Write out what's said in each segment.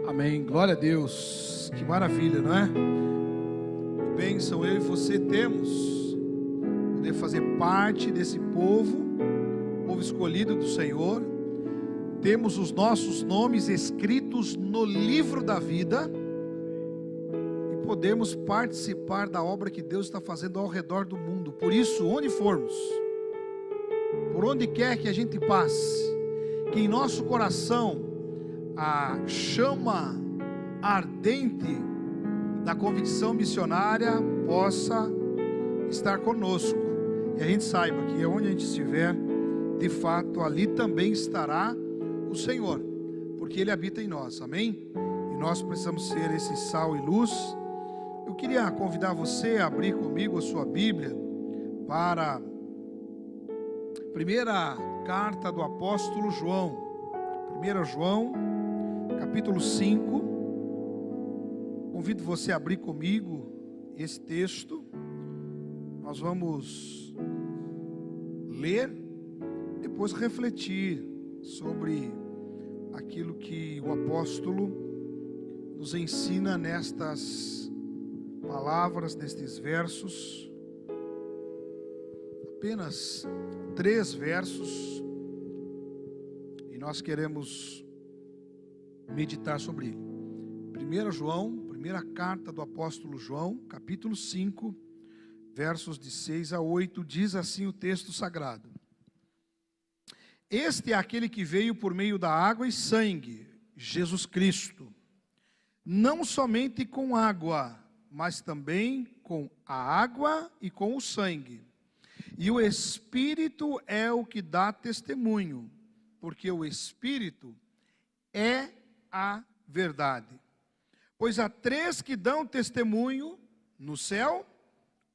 Amém, glória a Deus, que maravilha, não é? Que bênção eu e você temos, poder fazer parte desse povo escolhido do Senhor. Temos os nossos nomes escritos no livro da vida e podemos participar da obra que Deus está fazendo ao redor do mundo. Por isso, onde formos, por onde quer que a gente passe, que em nosso coração a chama ardente da convicção missionária possa estar conosco, e a gente saiba que onde a gente estiver, de fato ali também estará o Senhor, porque Ele habita em nós, amém? E nós precisamos ser esse sal e luz. Eu queria convidar você a abrir comigo a sua Bíblia para a primeira carta do apóstolo João, 1 João, capítulo 5. Convido você a abrir comigo esse texto. Nós vamos ler, depois refletir sobre aquilo que o apóstolo nos ensina nestas palavras, nestes versos. Apenas 3 versos, e nós queremos meditar sobre ele. 1 João, primeira carta do apóstolo João, capítulo 5, versos de 6 a 8, diz assim o texto sagrado: Este é aquele que veio por meio da água e sangue, Jesus Cristo, não somente com água, mas também com a água e com o sangue. E o Espírito é o que dá testemunho, porque o Espírito é a verdade. Pois há 3 que dão testemunho no céu: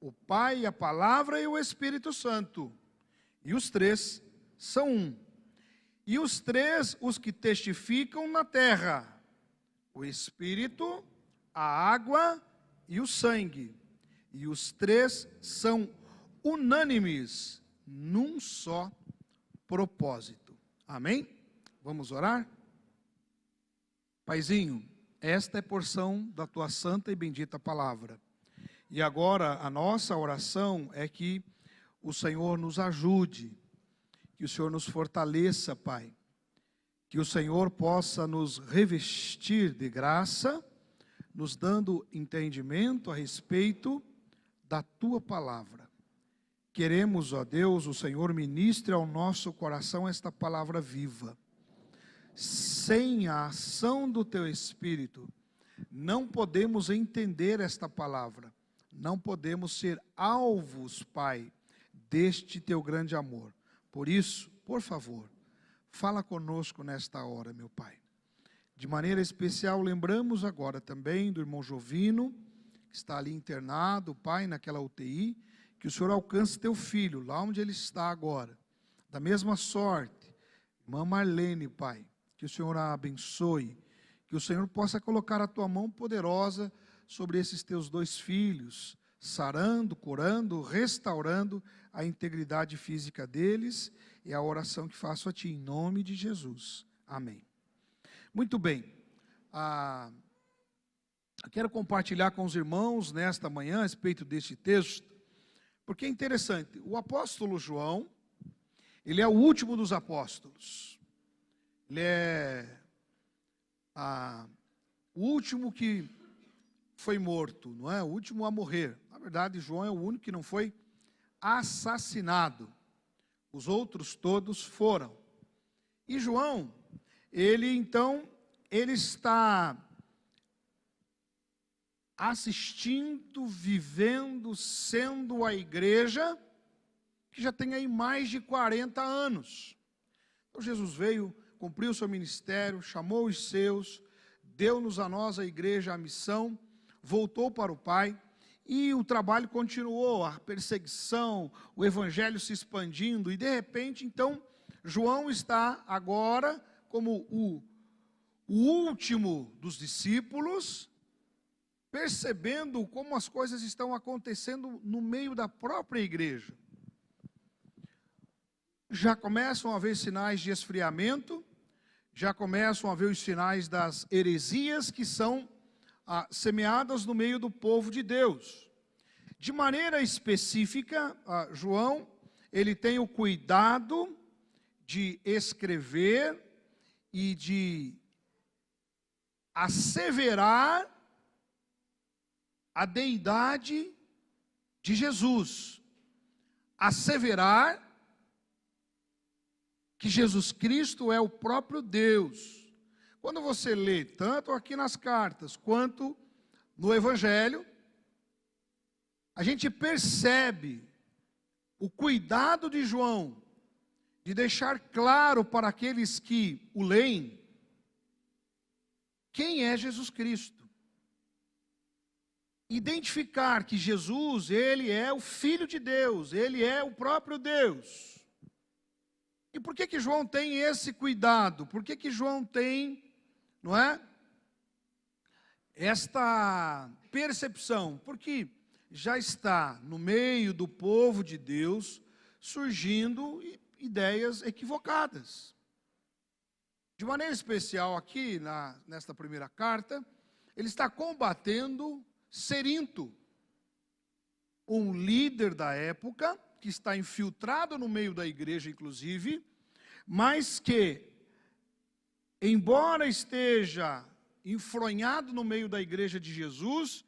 o Pai, a Palavra e o Espírito Santo. E os 3 são um. E os 3 os que testificam na terra: o Espírito, a água e o sangue. E os 3 são unânimes num só propósito. Amém? Vamos orar? Paizinho, esta é porção da tua santa e bendita palavra. E agora a nossa oração é que o Senhor nos ajude, que o Senhor nos fortaleça, Pai, que o Senhor possa nos revestir de graça, nos dando entendimento a respeito da tua palavra. Queremos, ó Deus, o Senhor ministre ao nosso coração esta palavra viva. Sem a ação do teu Espírito, não podemos entender esta palavra, não podemos ser alvos, Pai, deste teu grande amor. Por isso, por favor, fala conosco nesta hora, meu Pai. De maneira especial, lembramos agora também do irmão Jovino, que está ali internado, Pai, naquela UTI, que o Senhor alcance teu filho, lá onde ele está agora. Da mesma sorte, irmã Marlene, Pai, que o Senhor a abençoe, que o Senhor possa colocar a tua mão poderosa sobre esses teus 2 filhos, sarando, curando, restaurando a integridade física deles. É a oração que faço a ti, em nome de Jesus. Amém. Muito bem. Eu quero compartilhar com os irmãos nesta manhã a respeito deste texto, porque é interessante. O apóstolo João, ele é o último dos apóstolos. Ele é o último que foi morto, não é? O último a morrer. Na verdade, João é o único que não foi assassinado. Os outros todos foram. E João, ele está assistindo, vivendo, sendo a igreja que já tem aí mais de 40 anos. Então Jesus veio, cumpriu o seu ministério, chamou os seus, deu-nos a nós, a igreja, a missão, voltou para o Pai, e o trabalho continuou, a perseguição, o evangelho se expandindo, e de repente, então, João está agora como o último dos discípulos, percebendo como as coisas estão acontecendo no meio da própria igreja. Já começam a haver sinais de esfriamento, já começam a ver os sinais das heresias que são semeadas no meio do povo de Deus. De maneira específica, João, ele tem o cuidado de escrever e de asseverar a deidade de Jesus. Asseverar que Jesus Cristo é o próprio Deus. Quando você lê, tanto aqui nas cartas, quanto no Evangelho, a gente percebe o cuidado de João de deixar claro para aqueles que o leem quem é Jesus Cristo. Identificar que Jesus, ele é o Filho de Deus, ele é o próprio Deus. E por que João tem esse cuidado? Por que João tem, não é, esta percepção? Porque já está no meio do povo de Deus surgindo ideias equivocadas. De maneira especial aqui, nesta primeira carta, ele está combatendo Cerinto, um líder da época, que está infiltrado no meio da igreja, inclusive, mas que, embora esteja enfronhado no meio da igreja de Jesus,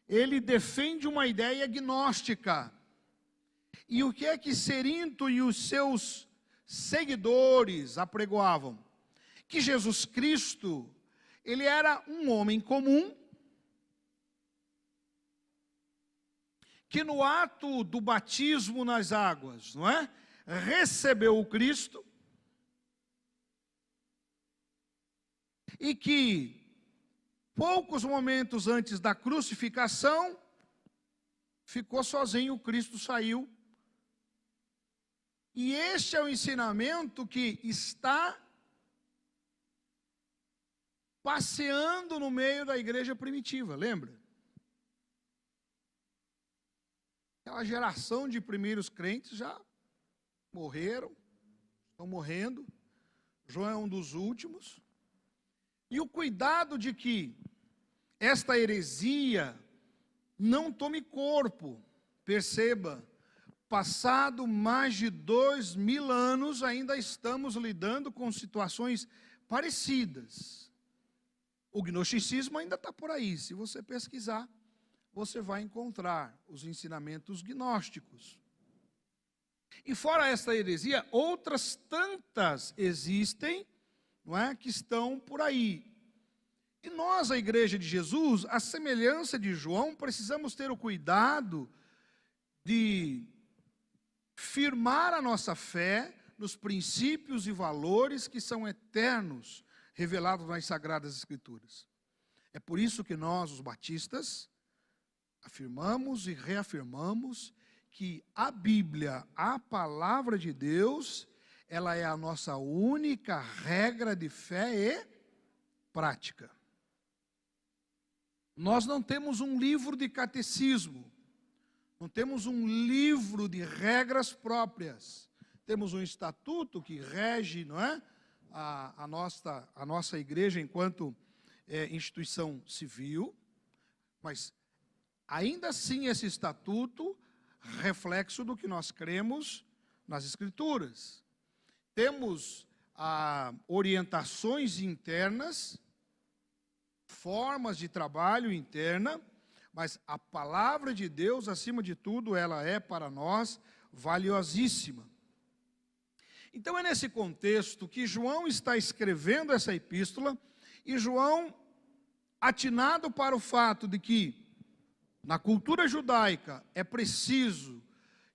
ele defende uma ideia gnóstica. E o que é que Cerinto e os seus seguidores apregoavam? Que Jesus Cristo, ele era um homem comum, que no ato do batismo nas águas, não é? Recebeu o Cristo, e que poucos momentos antes da crucificação ficou sozinho, o Cristo saiu. E este é o ensinamento que está passeando no meio da igreja primitiva, lembra? Aquela geração de primeiros crentes já morreram, estão morrendo. João é um dos últimos. E o cuidado de que esta heresia não tome corpo. Perceba, passado mais de 2000 anos, ainda estamos lidando com situações parecidas. O gnosticismo ainda está por aí. Se você pesquisar, você vai encontrar os ensinamentos gnósticos. E fora esta heresia, outras tantas existem, não é, que estão por aí. E nós, a igreja de Jesus, à semelhança de João, precisamos ter o cuidado de firmar a nossa fé nos princípios e valores que são eternos, revelados nas Sagradas Escrituras. É por isso que nós, os batistas, afirmamos e reafirmamos que a Bíblia, a palavra de Deus, ela é a nossa única regra de fé e prática. Nós não temos um livro de catecismo, não temos um livro de regras próprias. Temos um estatuto que rege, não é, a nossa igreja enquanto instituição civil, mas ainda assim esse estatuto reflexo do que nós cremos nas Escrituras. Temos orientações internas, formas de trabalho interna, mas a palavra de Deus, acima de tudo, ela é para nós valiosíssima. Então é nesse contexto que João está escrevendo essa epístola, e João, atinado para o fato de que na cultura judaica é preciso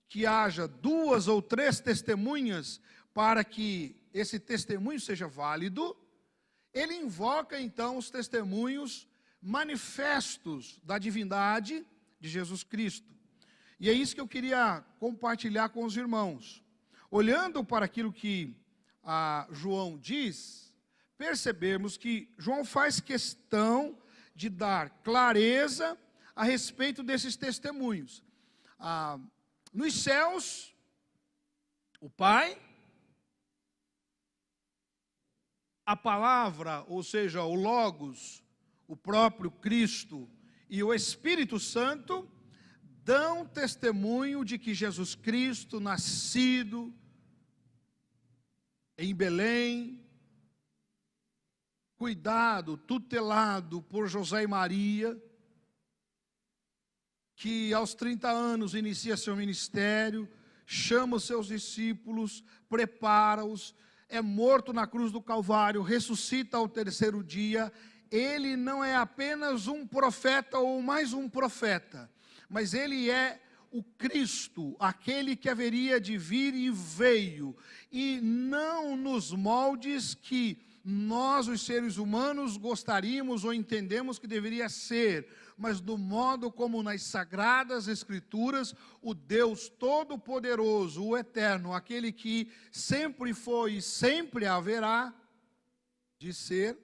que haja 2 ou 3 testemunhas para que esse testemunho seja válido, ele invoca então os testemunhos manifestos da divindade de Jesus Cristo. E é isso que eu queria compartilhar com os irmãos. Olhando para aquilo que João diz, percebemos que João faz questão de dar clareza a respeito desses testemunhos. Nos céus, o Pai, a palavra, ou seja, o Logos, o próprio Cristo e o Espírito Santo dão testemunho de que Jesus Cristo, nascido em Belém, cuidado, tutelado por José e Maria, que aos 30 anos inicia seu ministério, chama os seus discípulos, prepara-os, é morto na cruz do Calvário, ressuscita ao terceiro dia. Ele não é apenas um profeta ou mais um profeta, mas ele é o Cristo, aquele que haveria de vir e veio, e não nos moldes que nós, os seres humanos, gostaríamos ou entendemos que deveria ser, mas do modo como nas Sagradas Escrituras, o Deus Todo-Poderoso, o Eterno, aquele que sempre foi e sempre haverá de ser,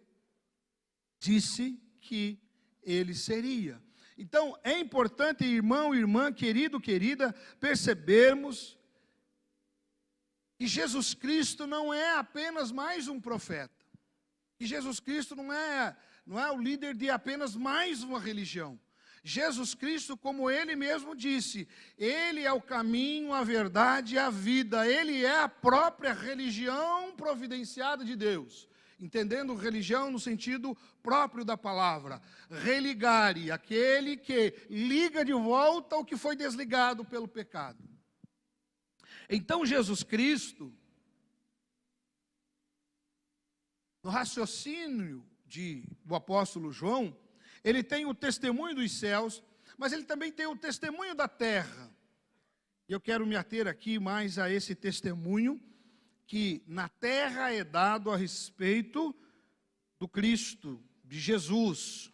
disse que ele seria. Então, é importante, irmão, irmã, querido, querida, percebermos que Jesus Cristo não é apenas mais um profeta. Que Jesus Cristo não é o líder de apenas mais uma religião. Jesus Cristo, como Ele mesmo disse, Ele é o caminho, a verdade e a vida. Ele é a própria religião providenciada de Deus. Entendendo religião no sentido próprio da palavra. Religare, aquele que liga de volta o que foi desligado pelo pecado. Então Jesus Cristo, no raciocínio do apóstolo João, ele tem o testemunho dos céus, mas ele também tem o testemunho da terra. E eu quero me ater aqui mais a esse testemunho, que na terra é dado a respeito do Cristo, de Jesus.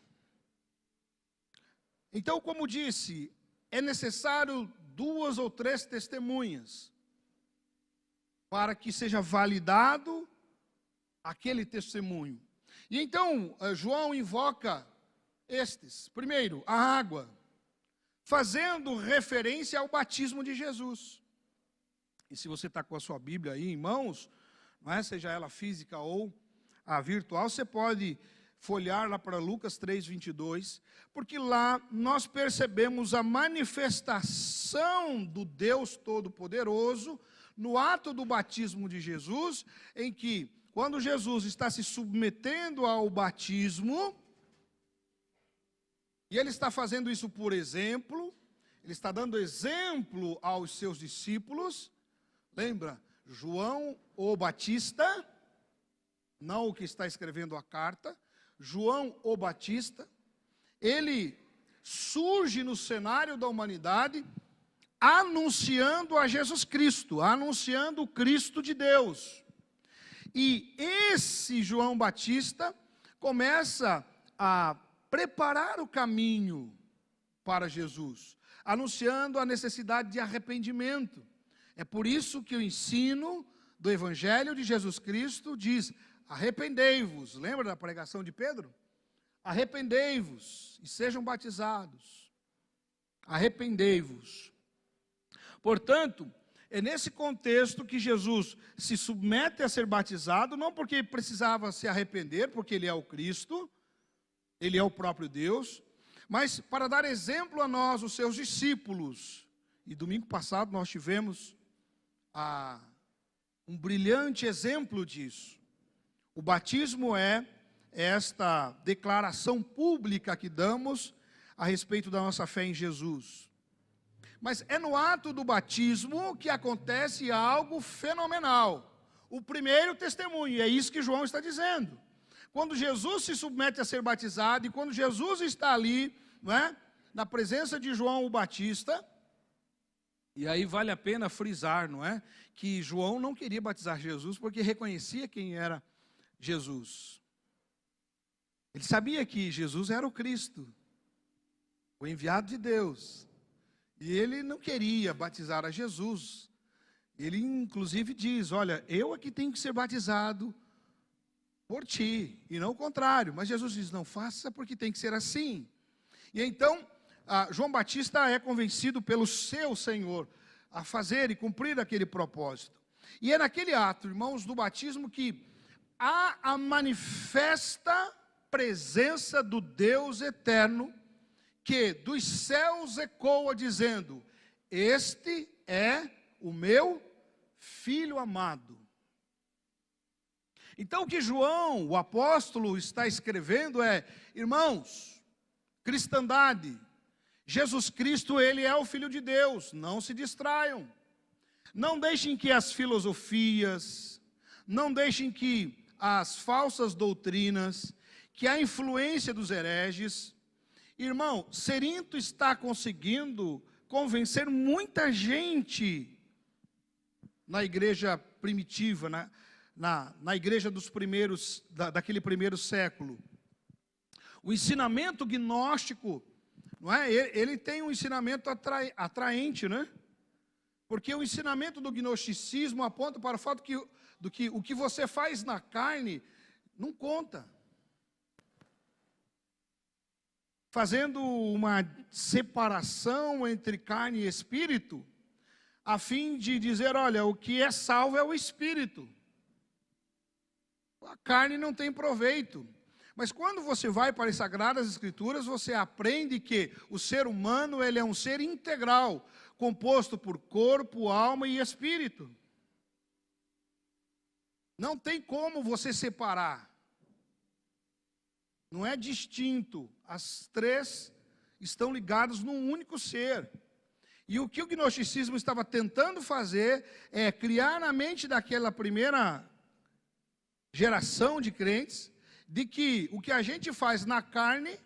Então, como disse, é necessário 2 ou 3 testemunhas, para que seja validado aquele testemunho. E então, João invoca estes. Primeiro, a água, fazendo referência ao batismo de Jesus. E se você está com a sua Bíblia aí em mãos, não é, seja ela física ou a virtual, você pode folhear lá para Lucas 3:22, porque lá nós percebemos a manifestação do Deus Todo-Poderoso no ato do batismo de Jesus, em que, quando Jesus está se submetendo ao batismo, e ele está fazendo isso por exemplo, ele está dando exemplo aos seus discípulos. Lembra, João o Batista, não o que está escrevendo a carta, João o Batista, ele surge no cenário da humanidade, anunciando a Jesus Cristo, anunciando o Cristo de Deus. E esse João Batista começa a preparar o caminho para Jesus, anunciando a necessidade de arrependimento. É por isso que o ensino do Evangelho de Jesus Cristo diz: arrependei-vos. Lembra da pregação de Pedro? Arrependei-vos e sejam batizados. Arrependei-vos. Portanto, é nesse contexto que Jesus se submete a ser batizado, não porque precisava se arrepender, porque Ele é o Cristo, Ele é o próprio Deus, mas para dar exemplo a nós, os seus discípulos. E domingo passado nós tivemos um brilhante exemplo disso. O batismo é esta declaração pública que damos a respeito da nossa fé em Jesus. Mas é no ato do batismo que acontece algo fenomenal. O primeiro testemunho, e é isso que João está dizendo. Quando Jesus se submete a ser batizado, e quando Jesus está ali, não é, na presença de João o Batista, e aí vale a pena frisar, não é, que João não queria batizar Jesus porque reconhecia quem era Jesus. Ele sabia que Jesus era o Cristo, o enviado de Deus. E ele não queria batizar a Jesus. Ele inclusive diz: olha, eu aqui tenho que ser batizado por ti, e não o contrário. Mas Jesus diz: não faça, porque tem que ser assim. E então, João Batista é convencido pelo seu Senhor a fazer e cumprir aquele propósito. E é naquele ato, irmãos, do batismo que há a manifesta presença do Deus eterno, que dos céus ecoa dizendo: este é o meu Filho amado. Então o que João, o apóstolo, está escrevendo é: irmãos, cristandade, Jesus Cristo, Ele é o Filho de Deus, não se distraiam. Não deixem que as filosofias, não deixem que as falsas doutrinas, que a influência dos hereges. Irmão, Cerinto está conseguindo convencer muita gente na igreja primitiva, na igreja dos primeiros, daquele primeiro século. O ensinamento gnóstico, não é? Ele tem um ensinamento atraente, né? Porque o ensinamento do gnosticismo aponta para o fato que o que você faz na carne não conta. Fazendo uma separação entre carne e espírito, a fim de dizer: olha, o que é salvo é o espírito. A carne não tem proveito. Mas quando você vai para as Sagradas Escrituras, você aprende que o ser humano, ele é um ser integral, composto por corpo, alma e espírito. Não tem como você separar. Não é distinto. As três estão ligadas num único ser. E o que o gnosticismo estava tentando fazer é criar na mente daquela primeira geração de crentes, de que o que a gente faz na carne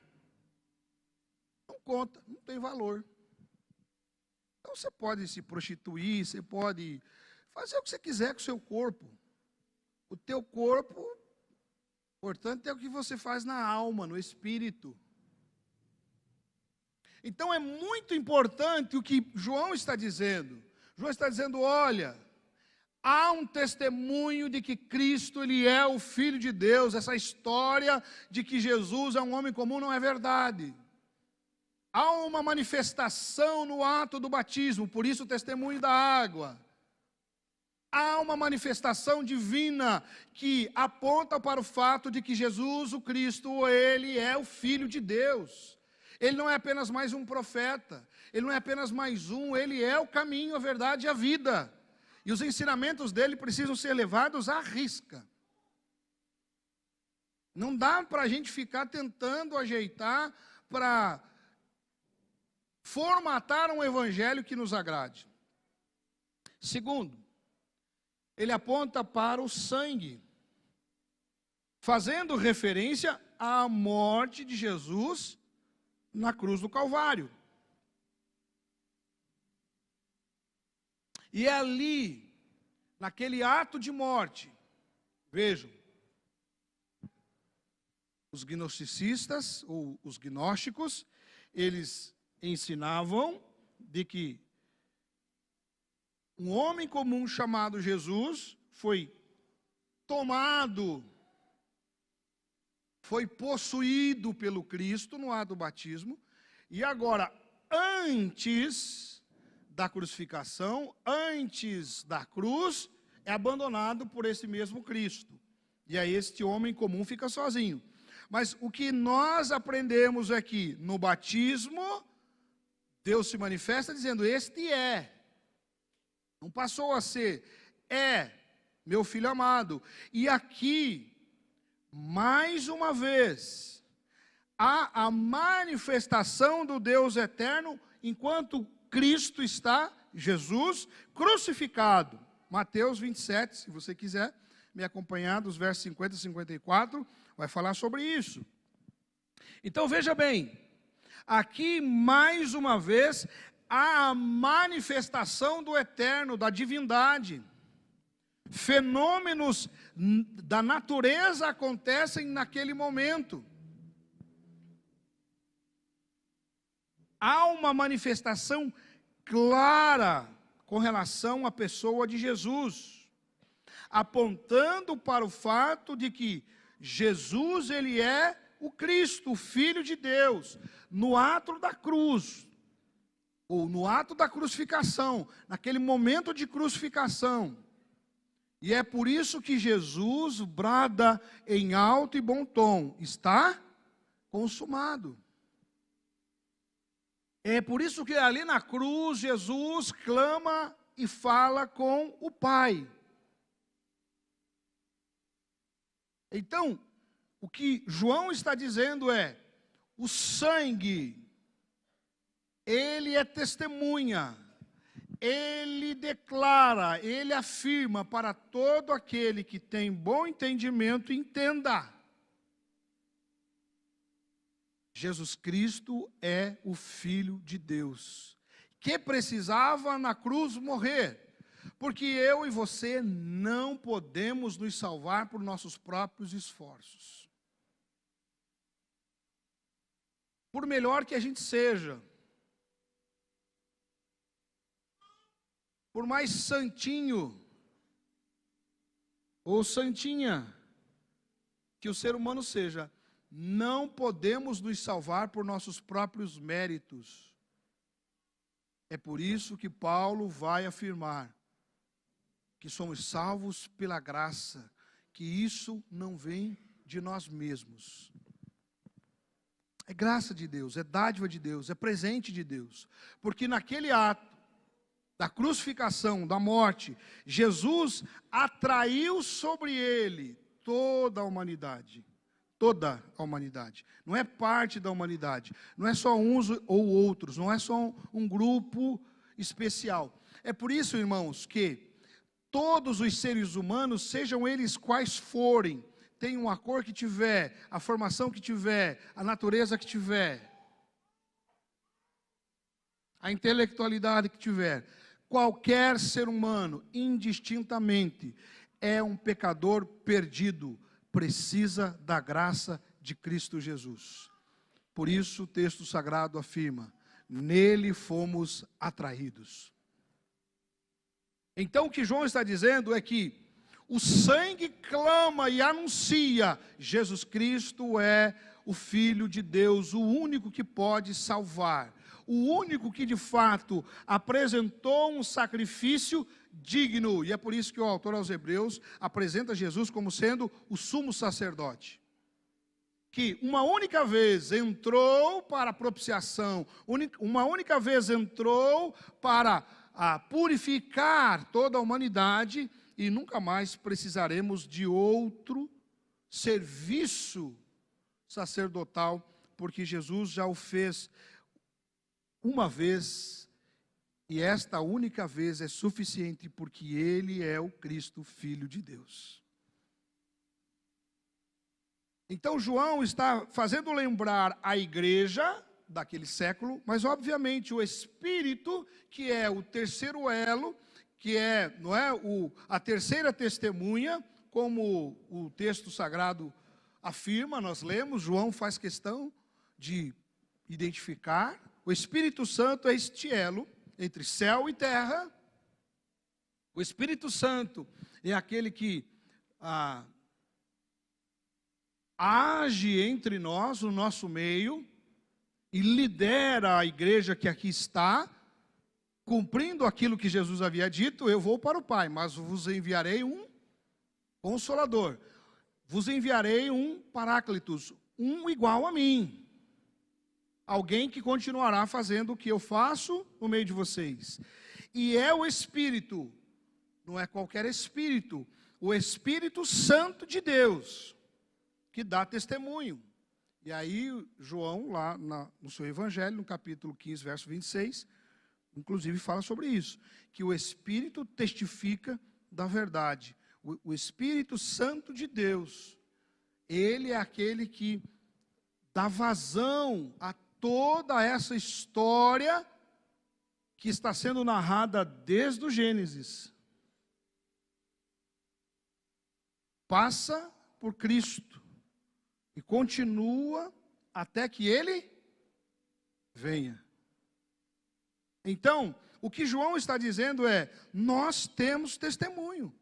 não conta, não tem valor. Então você pode se prostituir, você pode fazer o que você quiser com o seu corpo. O teu corpo, portanto, é o que você faz na alma, no espírito. Então é muito importante o que João está dizendo. João está dizendo: olha, há um testemunho de que Cristo, Ele é o Filho de Deus. Essa história de que Jesus é um homem comum não é verdade. Há uma manifestação no ato do batismo, por isso o testemunho da água. Há uma manifestação divina que aponta para o fato de que Jesus, o Cristo, Ele é o Filho de Deus. Ele não é apenas mais um profeta, Ele não é apenas mais um, Ele é o caminho, a verdade e a vida. E os ensinamentos dele precisam ser levados à risca. Não dá para a gente ficar tentando ajeitar para formatar um evangelho que nos agrade. Segundo, ele aponta para o sangue, fazendo referência à morte de Jesus na cruz do Calvário. E é ali, naquele ato de morte, vejam, os gnosticistas, ou os gnósticos, eles ensinavam de que um homem comum chamado Jesus foi tomado, foi possuído pelo Cristo no ato do batismo, e agora, antes da crucificação, antes da cruz, é abandonado por esse mesmo Cristo. E aí este homem comum fica sozinho. Mas o que nós aprendemos aqui, no batismo, Deus se manifesta dizendo: este é. Não passou a ser, é meu filho amado. E aqui, mais uma vez, há a manifestação do Deus eterno, enquanto Cristo está, Jesus, crucificado. Mateus 27, se você quiser me acompanhar, dos versos 50 e 54, vai falar sobre isso. Então veja bem, aqui mais uma vez, há a manifestação do eterno, da divindade. Fenômenos da natureza acontecem naquele momento. Há uma manifestação clara com relação à pessoa de Jesus, apontando para o fato de que Jesus, ele é o Cristo, o Filho de Deus, no ato da cruz, ou no ato da crucificação, naquele momento de crucificação. E é por isso que Jesus brada em alto e bom tom: está consumado. É por isso que ali na cruz Jesus clama e fala com o Pai. Então, o que João está dizendo é: o sangue, ele é testemunha, ele declara, ele afirma para todo aquele que tem bom entendimento, entenda. Jesus Cristo é o Filho de Deus, que precisava na cruz morrer, porque eu e você não podemos nos salvar por nossos próprios esforços. Por melhor que a gente seja, por mais santinho ou santinha que o ser humano seja, não podemos nos salvar por nossos próprios méritos. É por isso que Paulo vai afirmar que somos salvos pela graça, que isso não vem de nós mesmos. É graça de Deus, é dádiva de Deus, é presente de Deus. Porque naquele ato da crucificação, da morte, Jesus atraiu sobre ele toda a humanidade. Toda a humanidade. Não é parte da humanidade. Não é só uns ou outros. Não é só um grupo especial. É por isso, irmãos, que todos os seres humanos, sejam eles quais forem, tenham a cor que tiver, a formação que tiver, a natureza que tiver, a intelectualidade que tiver, qualquer ser humano, indistintamente, é um pecador perdido, precisa da graça de Cristo Jesus. Por isso o texto sagrado afirma: nele fomos atraídos. Então o que João está dizendo é que o sangue clama e anuncia: Jesus Cristo é o Filho de Deus, o único que pode salvar, o único que de fato apresentou um sacrifício digno. E é por isso que o autor aos Hebreus apresenta Jesus como sendo o sumo sacerdote, que uma única vez entrou para a propiciação, uma única vez entrou para purificar toda a humanidade, e nunca mais precisaremos de outro serviço sacerdotal, porque Jesus já o fez uma vez, e esta única vez é suficiente, porque ele é o Cristo, Filho de Deus. Então João está fazendo lembrar a igreja daquele século, mas obviamente o Espírito, que é o terceiro elo, que é, não é, a terceira testemunha, como o texto sagrado afirma, nós lemos, João faz questão de identificar. O Espírito Santo é este elo entre céu e terra. O Espírito Santo é aquele que age entre nós, no nosso meio, e lidera a igreja que aqui está, cumprindo aquilo que Jesus havia dito: eu vou para o Pai, mas vos enviarei um Consolador, vos enviarei um Paráclitos, um igual a mim, alguém que continuará fazendo o que eu faço no meio de vocês. E é o Espírito, não é qualquer Espírito, o Espírito Santo de Deus, que dá testemunho. E aí João, lá no seu Evangelho, no capítulo 15, verso 26, inclusive fala sobre isso, que o Espírito testifica da verdade. O Espírito Santo de Deus, ele é aquele que dá vazão a toda essa história que está sendo narrada desde o Gênesis. Passa por Cristo e continua até que ele venha. Então, o que João está dizendo é: nós temos testemunho.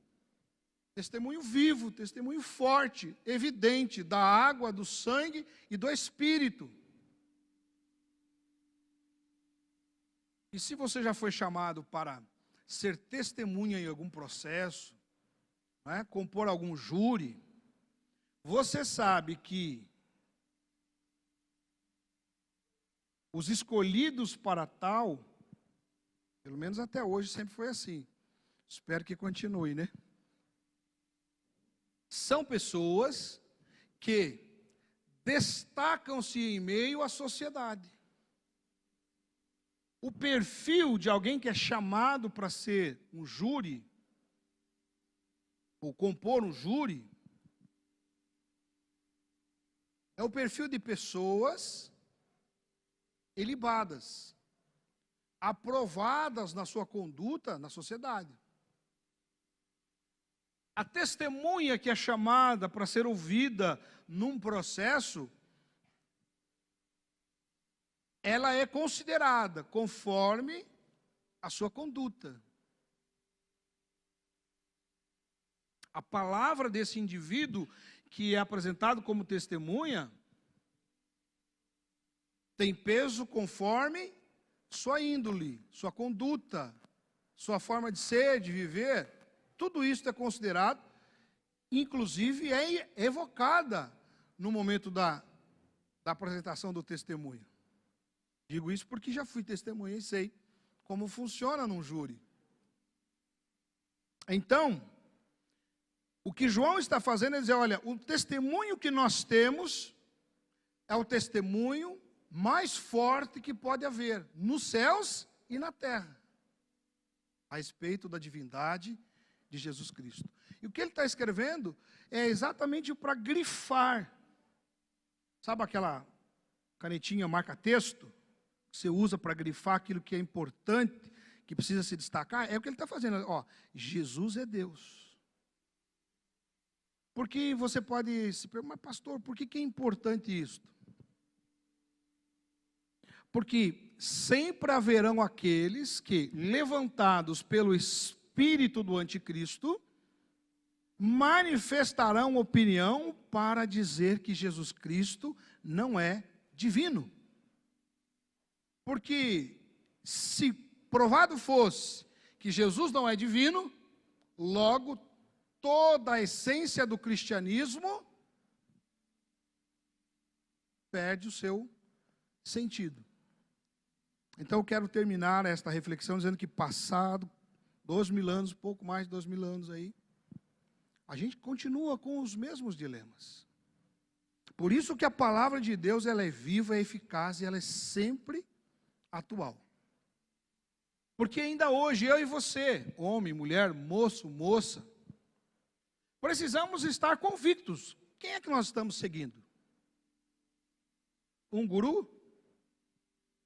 Testemunho vivo, testemunho forte, evidente, da água, do sangue e do Espírito. E se você já foi chamado para ser testemunha em algum processo, né, compor algum júri, você sabe que os escolhidos para tal, pelo menos até hoje sempre foi assim, espero que continue, né? São pessoas que destacam-se em meio à sociedade. O perfil de alguém que é chamado para ser um júri, ou compor um júri, é o perfil de pessoas ilibadas, aprovadas na sua conduta na sociedade. A testemunha que é chamada para ser ouvida num processo, ela é considerada conforme a sua conduta. A palavra desse indivíduo que é apresentado como testemunha tem peso conforme sua índole, sua conduta, sua forma de ser, de viver. Tudo isso é considerado, inclusive é evocada no momento da apresentação do testemunho. Digo isso porque já fui testemunha e sei como funciona num júri. Então, o que João está fazendo é dizer, olha, o testemunho que nós temos é o testemunho mais forte que pode haver, nos céus e na terra, a respeito da divindade de Jesus Cristo. E o que ele está escrevendo é exatamente para grifar. Sabe aquela canetinha marca-texto que você usa para grifar aquilo que é importante, que precisa se destacar? É o que ele está fazendo. Ó, Jesus é Deus. Porque você pode se perguntar, mas pastor, por que é importante isso? Porque sempre haverão aqueles que, levantados pelo espírito do anticristo, manifestarão opinião para dizer que Jesus Cristo não é divino. Porque se provado fosse que Jesus não é divino, logo toda a essência do cristianismo perde o seu sentido. Então eu quero terminar esta reflexão dizendo que passado 2000 anos, pouco mais de 2000 anos aí, a gente continua com os mesmos dilemas. Por isso que a palavra de Deus, ela é viva, é eficaz e ela é sempre atual. Porque ainda hoje, eu e você, homem, mulher, moço, moça, precisamos estar convictos. Quem é que nós estamos seguindo? Um guru?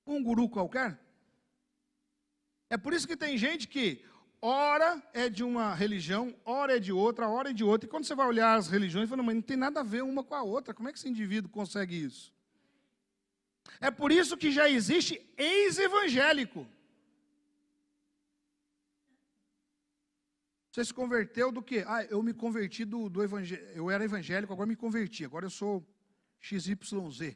Um guru qualquer? É por isso que tem gente que ora é de uma religião, ora é de outra, ora é de outra. E quando você vai olhar as religiões, fala, mas não tem nada a ver uma com a outra. Como é que esse indivíduo consegue isso? É por isso que já existe ex-evangélico. Você se converteu do quê? Ah, eu me converti do evangelho. Eu era evangélico, agora me converti. Agora eu sou XYZ.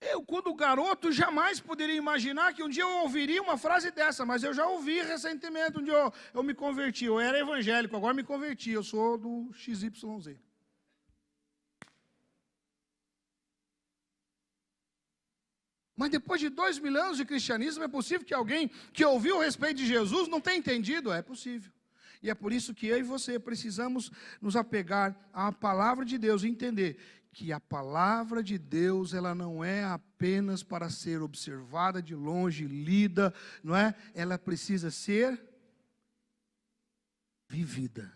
Eu, quando garoto, jamais poderia imaginar que um dia eu ouviria uma frase dessa, mas eu já ouvi recentemente, um dia eu me converti. Eu era evangélico, agora me converti. Eu sou do XYZ. Mas depois de 2000 anos de cristianismo, é possível que alguém que ouviu a respeito de Jesus não tenha entendido? É possível. E é por isso que eu e você precisamos nos apegar à palavra de Deus e entender que a palavra de Deus, ela não é apenas para ser observada de longe, lida, não é? Ela precisa ser vivida.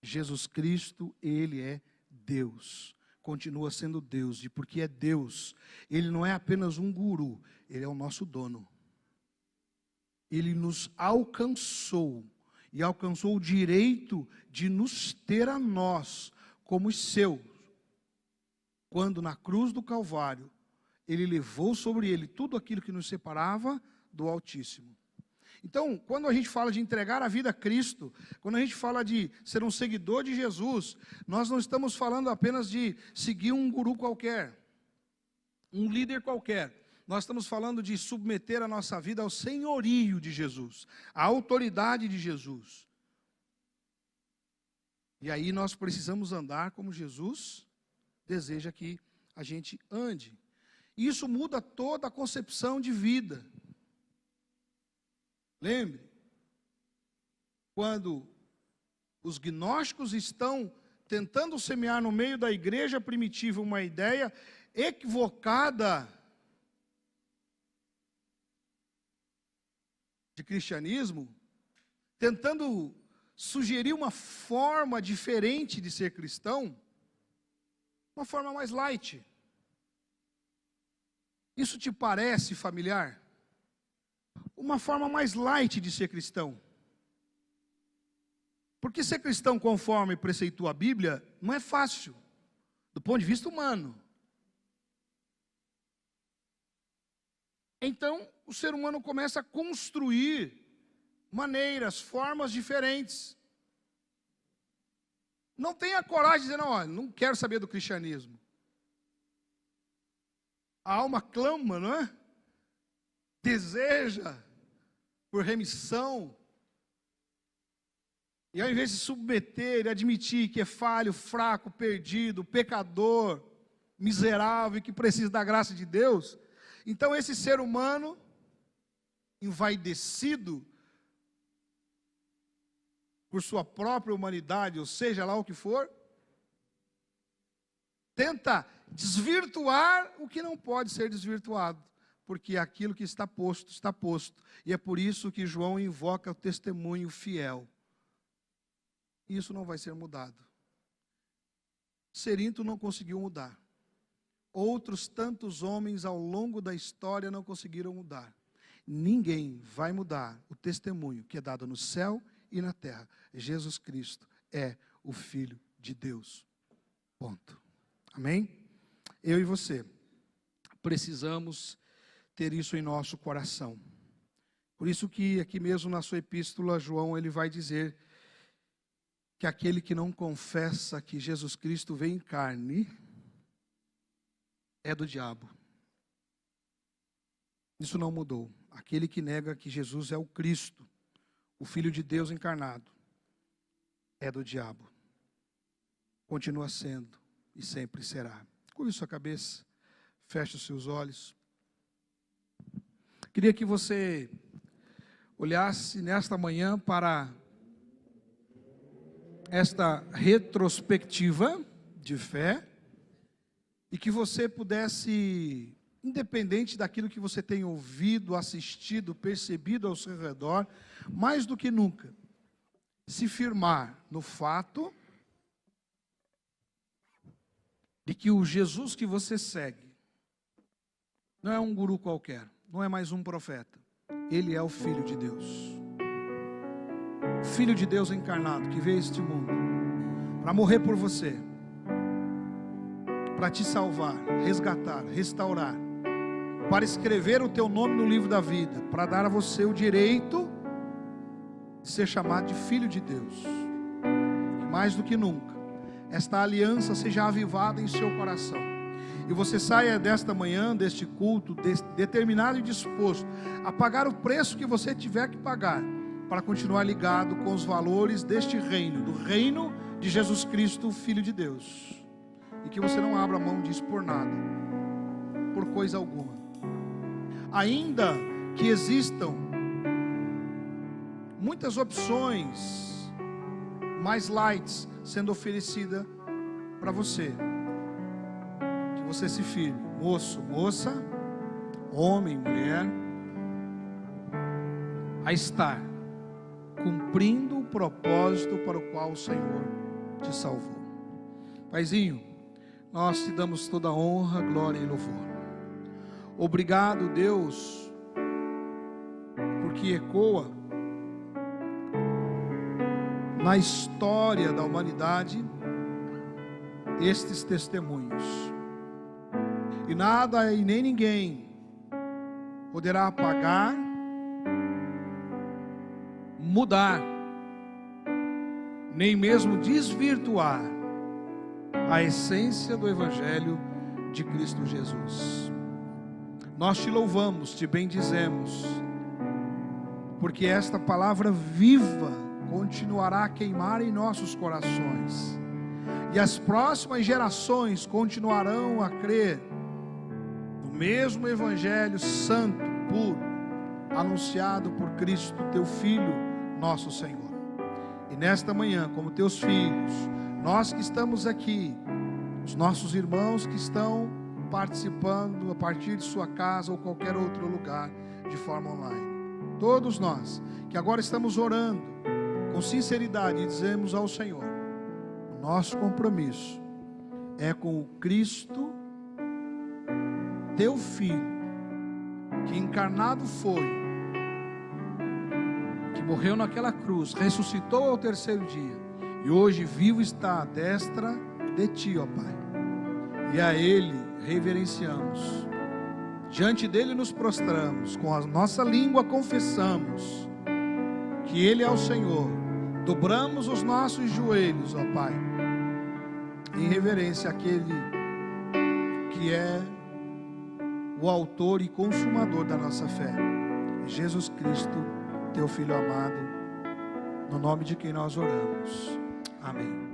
Jesus Cristo, Ele é Deus. Continua sendo Deus, e porque é Deus, Ele não é apenas um guru, Ele é o nosso dono. Ele nos alcançou, e alcançou o direito de nos ter a nós, como os seus, quando na cruz do Calvário, Ele levou sobre Ele tudo aquilo que nos separava do Altíssimo. Então, quando a gente fala de entregar a vida a Cristo, quando a gente fala de ser um seguidor de Jesus, nós não estamos falando apenas de seguir um guru qualquer, um líder qualquer. Nós estamos falando de submeter a nossa vida ao senhorio de Jesus, à autoridade de Jesus. E aí nós precisamos andar como Jesus deseja que a gente ande. E isso muda toda a concepção de vida. Lembre, quando os gnósticos estão tentando semear no meio da igreja primitiva uma ideia equivocada de cristianismo, tentando sugerir uma forma diferente de ser cristão, uma forma mais light. Isso te parece familiar? Uma forma mais light de ser cristão. Porque ser cristão conforme preceitua a Bíblia não é fácil, do ponto de vista humano. Então, o ser humano começa a construir maneiras, formas diferentes. Não tenha coragem de dizer, não, olha, não quero saber do cristianismo. A alma clama, não é? Deseja por remissão. E ao invés de submeter e admitir que é falho, fraco, perdido, pecador, miserável e que precisa da graça de Deus, então esse ser humano, envaidecido por sua própria humanidade, ou seja lá o que for, tenta desvirtuar o que não pode ser desvirtuado, porque aquilo que está posto, está posto. E é por isso que João invoca o testemunho fiel. Isso não vai ser mudado. Cerinto não conseguiu mudar. Outros tantos homens ao longo da história não conseguiram mudar. Ninguém vai mudar o testemunho que é dado no céu e na terra. Jesus Cristo é o Filho de Deus. Ponto. Amém? Eu e você precisamos ter isso em nosso coração. Por isso que aqui mesmo na sua epístola, João, ele vai dizer que aquele que não confessa que Jesus Cristo veio em carne é do diabo. Isso não mudou. Aquele que nega que Jesus é o Cristo, o Filho de Deus encarnado, é do diabo. Continua sendo e sempre será. Curve sua cabeça, feche os seus olhos. Queria que você olhasse nesta manhã para esta retrospectiva de fé e que você pudesse, independente daquilo que você tem ouvido, assistido, percebido ao seu redor, mais do que nunca, se firmar no fato de que o Jesus que você segue não é um guru qualquer, não é mais um profeta. Ele é o Filho de Deus. Filho de Deus encarnado, que veio a este mundo para morrer por você, para te salvar, resgatar, restaurar, para escrever o teu nome no livro da vida, para dar a você o direito de ser chamado de Filho de Deus. E mais do que nunca, esta aliança seja avivada em seu coração. E você saia desta manhã, deste culto, determinado e disposto a pagar o preço que você tiver que pagar, para continuar ligado com os valores deste reino, do reino de Jesus Cristo, Filho de Deus. E que você não abra mão disso por nada, por coisa alguma. Ainda que existam muitas opções mais light sendo oferecida para você, que você se firme, moço, moça, homem, mulher, a estar cumprindo o propósito para o qual o Senhor te salvou. Paizinho, nós te damos toda a honra, glória e louvor. Obrigado, Deus, porque ecoa na história da humanidade estes testemunhos. E nada e nem ninguém poderá apagar, mudar, nem mesmo desvirtuar a essência do Evangelho de Cristo Jesus. Nós te louvamos, te bendizemos, porque esta palavra viva continuará a queimar em nossos corações, e as próximas gerações continuarão a crer no mesmo Evangelho santo, puro, anunciado por Cristo, teu Filho, nosso Senhor. E nesta manhã, como teus filhos, nós que estamos aqui, os nossos irmãos que estão participando a partir de sua casa ou qualquer outro lugar de forma online, todos nós que agora estamos orando com sinceridade e dizemos ao Senhor: o nosso compromisso é com o Cristo, teu Filho, que encarnado foi, que morreu naquela cruz, ressuscitou ao terceiro dia, e hoje vivo está à destra de ti, ó Pai. E a Ele reverenciamos, diante dEle nos prostramos, com a nossa língua confessamos que Ele é o Senhor, dobramos os nossos joelhos, ó Pai, em reverência àquele que é o autor e consumador da nossa fé, Jesus Cristo, teu Filho amado, no nome de quem nós oramos. Amém.